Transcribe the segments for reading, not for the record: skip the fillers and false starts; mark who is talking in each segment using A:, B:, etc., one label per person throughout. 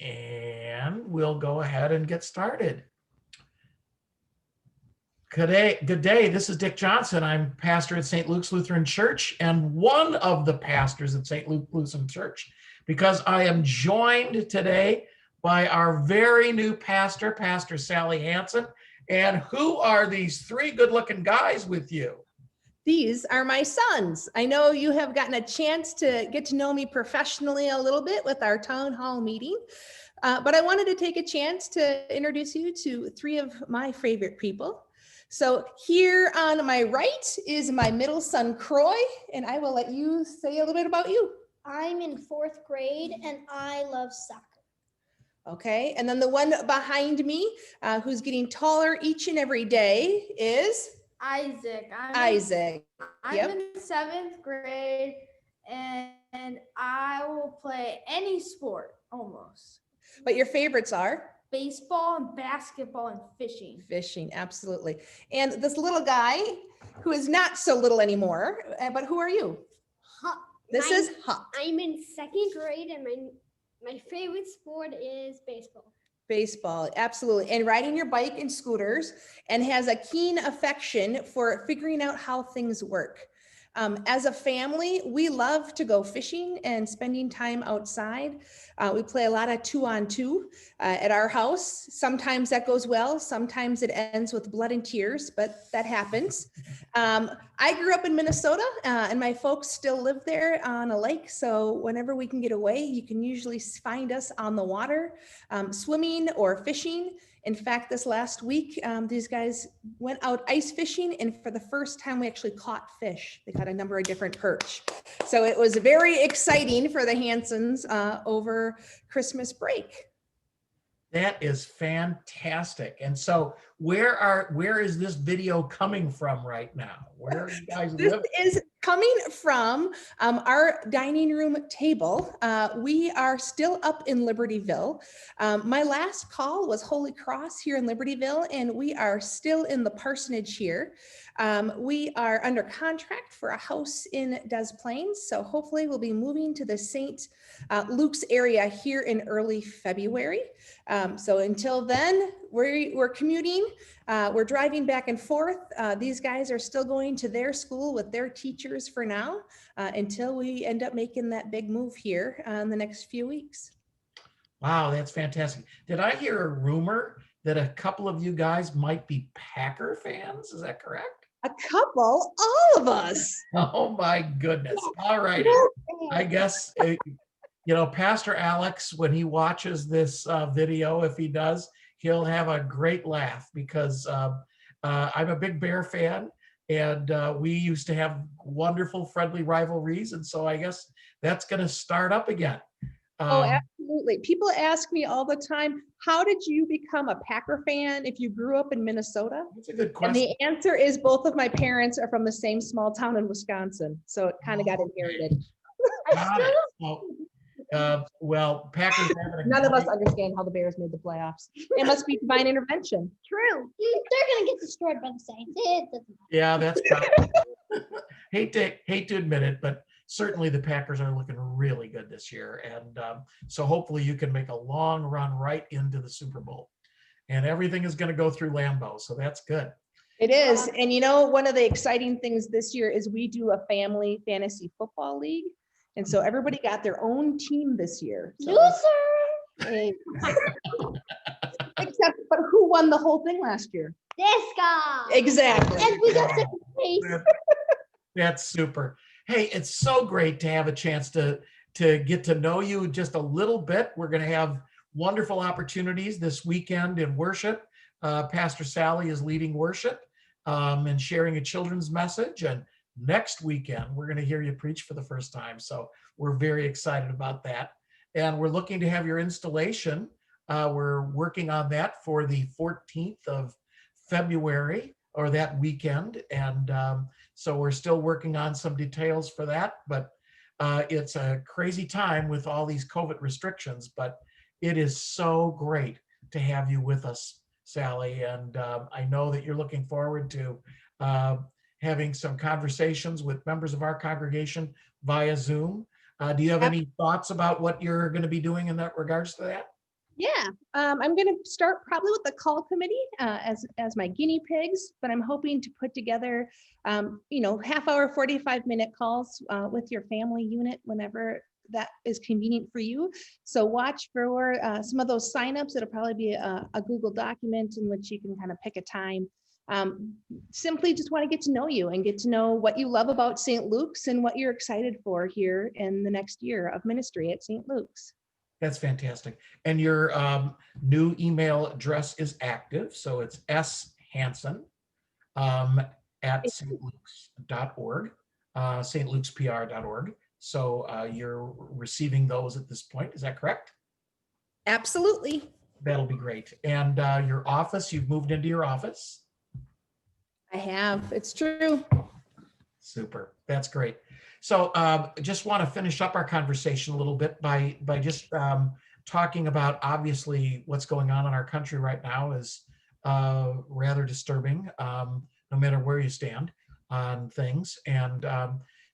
A: And we'll go ahead and get started. Good day. This is Dick Johnson. I'm pastor at St. Luke's Lutheran Church and one of the pastors at St. Luke's Lutheran Church, because I am joined today by our very new pastor, Pastor Sally Hansen. And who are these three good-looking guys with you?
B: These are my sons. I know you have gotten a chance to get to know me professionally a little bit with our town hall meeting, but I wanted to take a chance to introduce you to three of my favorite people. So here on my right is my middle son, Croy, and I will let you say a little bit about you.
C: I'm in 4th grade and I love soccer.
B: Okay, and then the one behind me who's getting taller each and every day is
D: Isaac.
B: Isaac.
D: I'm in 7th grade and I will play any sport almost.
B: But your favorites are?
D: Baseball and basketball and fishing.
B: Fishing, absolutely. And this little guy who is not so little anymore, but who are you?
C: Huck.
B: This is Huck.
C: I'm in 2nd grade and my favorite sport is baseball.
B: Baseball, absolutely. And riding your bike and scooters, and has a keen affection for figuring out how things work. As a family, we love to go fishing and spending time outside. We play a lot of 2-on-2 at our house. Sometimes that goes well. Sometimes it ends with blood and tears, but that happens. I grew up in Minnesota and my folks still live there on a lake. So whenever we can get away, you can usually find us on the water, swimming or fishing. In fact, this last week, these guys went out ice fishing, and for the first time, we actually caught fish. They caught a number of different perch. So it was very exciting for the Hansons over Christmas break.
A: That is fantastic. And so where is this video coming from right now? Where are you guys living?
B: This is coming from our dining room table. We are still up in Libertyville. My last call was Holy Cross here in Libertyville, and we are still in the parsonage here. We are under contract for a house in Des Plaines, so hopefully we'll be moving to the St. Luke's area here in early February. So until then, we're commuting, we're driving back and forth. These guys are still going to their school with their teachers for now, until we end up making that big move here in the next few weeks.
A: Wow, that's fantastic. Did I hear a rumor that a couple of you guys might be Packer fans? Is that correct?
B: A couple, all of us.
A: Oh my goodness. All right. I guess, Pastor Alex, when he watches this video, if he does, he'll have a great laugh, because I'm a big Bear fan, and we used to have wonderful friendly rivalries. And so I guess that's going to start up again.
B: Oh, absolutely. People ask me all the time, how did you become a Packer fan if you grew up in Minnesota?
A: That's a good question.
B: And the answer is both of my parents are from the same small town in Wisconsin. So it kind of got inherited.
A: Well, Packers
B: None of us understand how the Bears made the playoffs. It must be divine intervention.
C: True. They're going to get destroyed by the Saints. It doesn't matter.
A: Yeah, that's probably hate to admit it, but certainly the Packers are looking really good this year. And so hopefully you can make a long run right into the Super Bowl. And everything is going to go through Lambeau, so that's good.
B: It is. And one of the exciting things this year is we do a family fantasy football league. And so everybody got their own team this year. So
C: Loser!
B: Except, but who won the whole thing last year?
C: This guy!
B: Exactly.
C: And we got second place.
A: That's super. Hey, it's so great to have a chance to get to know you just a little bit. We're going to have wonderful opportunities this weekend in worship. Pastor Sally is leading worship and sharing a children's message. And next weekend, we're going to hear you preach for the first time. So we're very excited about that. And we're looking to have your installation. We're working on that for the 14th of February, or that weekend. And so we're still working on some details for that, but it's a crazy time with all these COVID restrictions, but it is so great to have you with us, Sally. And I know that you're looking forward to having some conversations with members of our congregation via Zoom. Do you have any thoughts about what you're going to be doing in that regards to that?
B: Yeah, I'm going to start probably with the call committee as my guinea pigs, but I'm hoping to put together, half hour, 45-minute calls with your family unit whenever that is convenient for you. So watch for some of those signups. It'll probably be a Google document in which you can kind of pick a time. Simply just want to get to know you and get to know what you love about St. Luke's and what you're excited for here in the next year of ministry at St. Luke's.
A: That's fantastic. And your new email address is active. So it's shanson at stlukes.org, stlukespr.org. So you're receiving those at this point. Is that correct?
B: Absolutely.
A: That'll be great. And your office, you've moved into your office?
B: I have. It's true.
A: Super. That's great. So just want to finish up our conversation a little bit by just talking about, obviously, what's going on in our country right now is rather disturbing, no matter where you stand on things. And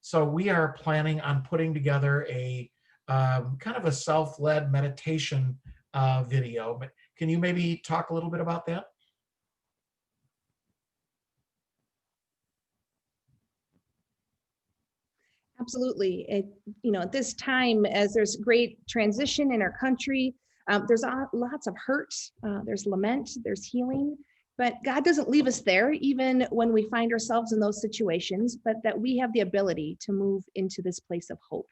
A: so we are planning on putting together a kind of a self-led meditation video. But can you maybe talk a little bit about that?
B: Absolutely. At this time, as there's great transition in our country, there's lots of hurt, there's lament, there's healing, but God doesn't leave us there, even when we find ourselves in those situations, but that we have the ability to move into this place of hope.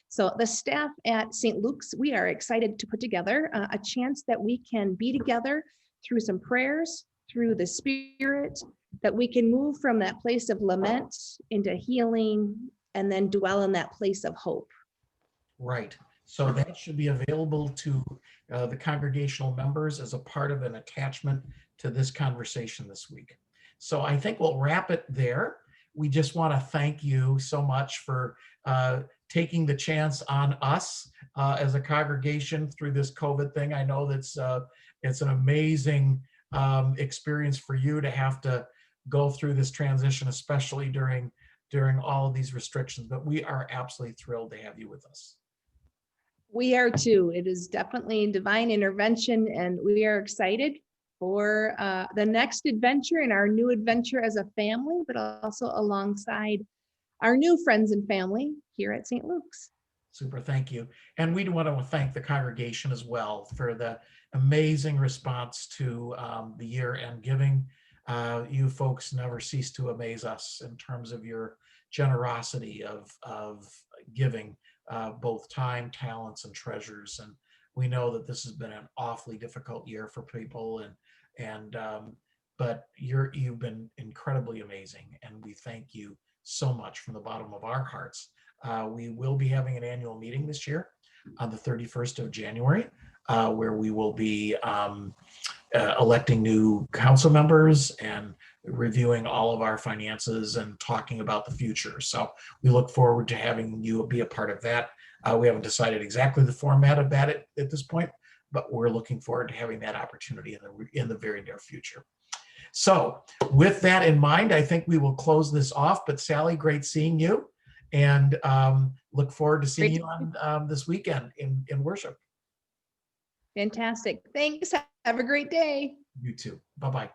B: So the staff at St. Luke's, we are excited to put together a chance that we can be together through some prayers, through the Spirit, that we can move from that place of lament into healing, and then dwell in that place of hope.
A: Right. So that should be available to the congregational members as a part of an attachment to this conversation this week. So I think we'll wrap it there. We just want to thank you so much for taking the chance on us as a congregation through this COVID thing. I know that's it's an amazing experience for you to have to go through this transition, especially during all of these restrictions, but we are absolutely thrilled to have you with us.
B: We are too. It is definitely divine intervention, and we are excited for the next adventure and our new adventure as a family, but also alongside our new friends and family here at St. Luke's.
A: Super, thank you. And we want to thank the congregation as well for the amazing response to the year-end giving. You folks never cease to amaze us in terms of your generosity of giving both time, talents, and treasures. And we know that this has been an awfully difficult year for people, but you've been incredibly amazing, and we thank you so much from the bottom of our hearts. We will be having an annual meeting this year on the 31st of January, where we will be electing new council members and reviewing all of our finances and talking about the future. So we look forward to having you be a part of that. We haven't decided exactly the format of that at this point, but we're looking forward to having that opportunity in the very near future. So with that in mind, I think we will close this off. But Sally, great seeing you, and look forward to seeing you on this weekend in worship.
B: Fantastic. Thanks. Have a great day.
A: You too. Bye-bye.